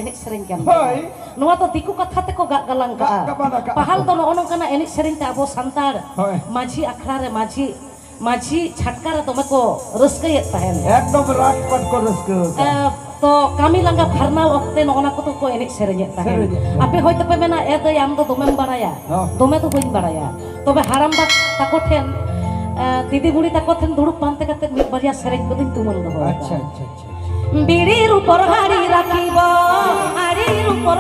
एनेज सेरेñ kan नोआ तो दिकु कथा ते को गालां का पहाल तो नो नोंकाना एनेज सेरेñ ते आबो सांतार माझी अखड़ा रे माझी छटका रे तमे को रस्कयेत ताहेन एकदम राटपट को रस्क तो कामी लंगा फरना वक्ते नोना को तो को एनेज सेरेñेत ताहेन आपे होयतो पे मेना ए दय आम तो दोमेम बाराया दोमे तो बइन बाराया तबे हाराम बा ताको ठेन दीदी बुढ़ी ताको ठेन दुड़ुब पानते काते मिद बारिया सेरेñ को दिन तुमन दो अच्छा अच्छा अच्छा बीड़ीर ऊपर हाड़ी राखिब हाड़ीर ऊपर